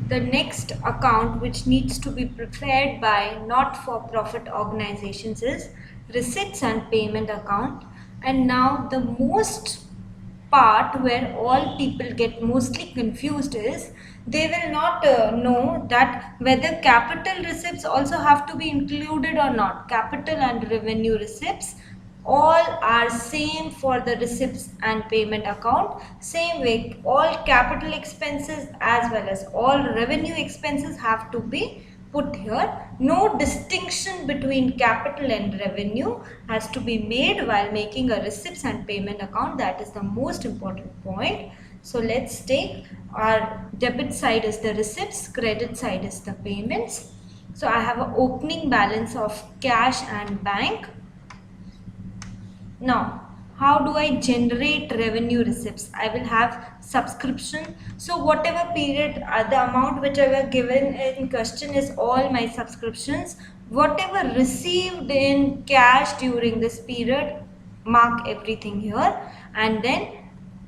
The next account which needs to be prepared by not-for-profit organizations is receipts and payment account. And now the most part where all people get mostly confused is they will not know that whether capital receipts also have to be included or not. Capital and revenue receipts all are same for the receipts and payment account. Same way, all capital expenses as well as all revenue expenses have to be put here. No distinction between capital and revenue has to be made while making a receipts and payment account. That is the most important point. So let's take our debit side is the receipts, credit side is the payments. So I have an opening balance of cash and bank. Now, how do I generate revenue receipts? I will have subscription. So whatever period, the amount which I was given in question is all my subscriptions. Whatever received in cash during this period, mark everything here. And then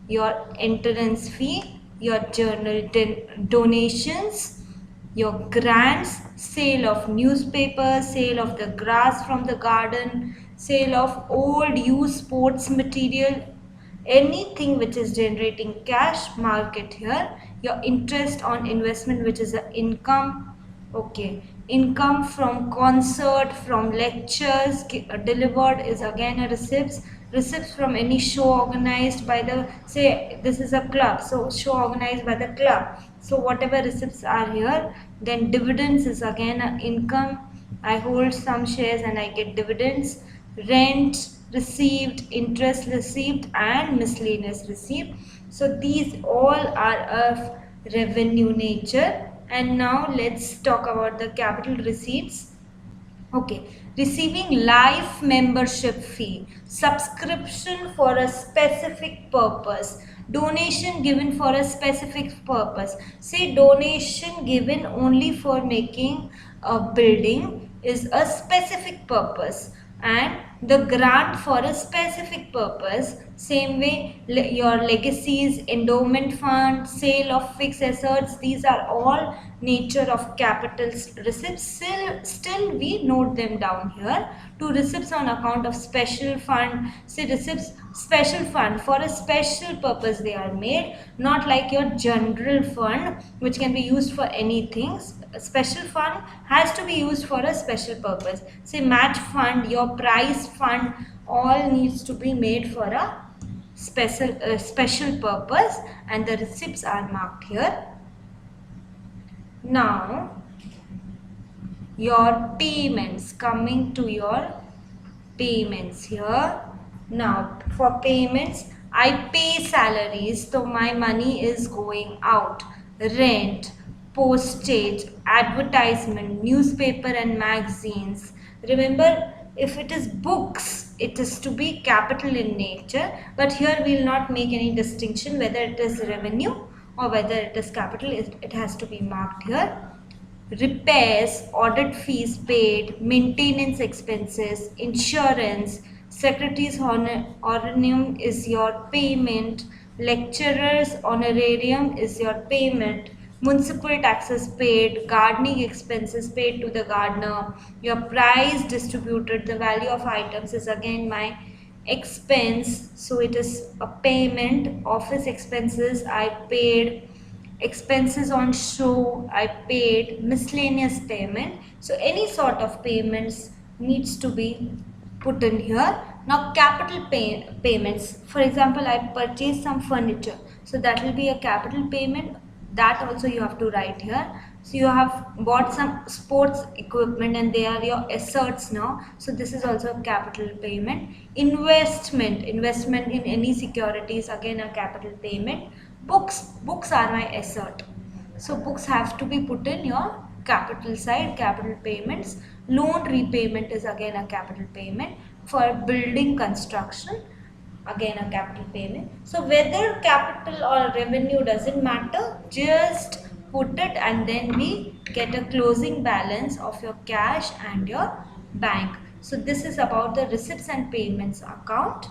your entrance fee, your journal donations, your grants, sale of newspapers, sale of the grass from the garden, sale of old used sports material, anything which is generating cash, mark it here. Your interest on investment, which is an income. Okay, income from concert, from lectures delivered is again a receipts. Receipts from any show organized by the, say this is a club, so show organized by the club, so whatever receipts are here. Then dividends is again an income. I hold some shares and I get dividends. Rent received, interest received, and miscellaneous received. So these all are of revenue nature. And now let's talk about the capital receipts. Okay, receiving life membership fee, subscription for a specific purpose, donation given for a specific purpose. Say donation given only for making a building is a specific purpose, and the grant for a specific purpose. Same way, your legacies, endowment fund, sale of fixed assets, these are all nature of capital receipts. Still we note them down here. To receipts on account of special fund, say receipts special fund, for a special purpose they are made, not like your general fund which can be used for anything. A special fund has to be used for a special purpose. Say match fund, your prize fund, all needs to be made for a special purpose, and the receipts are marked here. Now your payments, coming to your payments here. Now for payments, I pay salaries, so my money is going out. Rent, postage, advertisement, newspaper and magazines. Remember, if it is books, it is to be capital in nature, but here we will not make any distinction whether it is revenue or whether it is capital. It has to be marked here. Repairs, audit fees paid, maintenance expenses, insurance, secretary's honorarium is your payment, lecturer's honorarium is your payment, municipal taxes paid, gardening expenses paid to the gardener, your price distributed, the value of items is again my expense, so it is a payment. Office expenses I paid, expenses on show I paid, miscellaneous payment. So any sort of payments needs to be put in here. Now capital payments, for example, I purchased some furniture, so that will be a capital payment. That also you have to write here. So you have bought some sports equipment and they are your assets now, so this is also a capital payment. Investment in any securities, again a capital payment. Books are my asset, so books have to be put in your capital side, capital payments. Loan repayment is again a capital payment. For building construction, again a capital payment. So whether capital or revenue doesn't matter, just put it and then we get a closing balance of your cash and your bank. So this is about the receipts and payments account.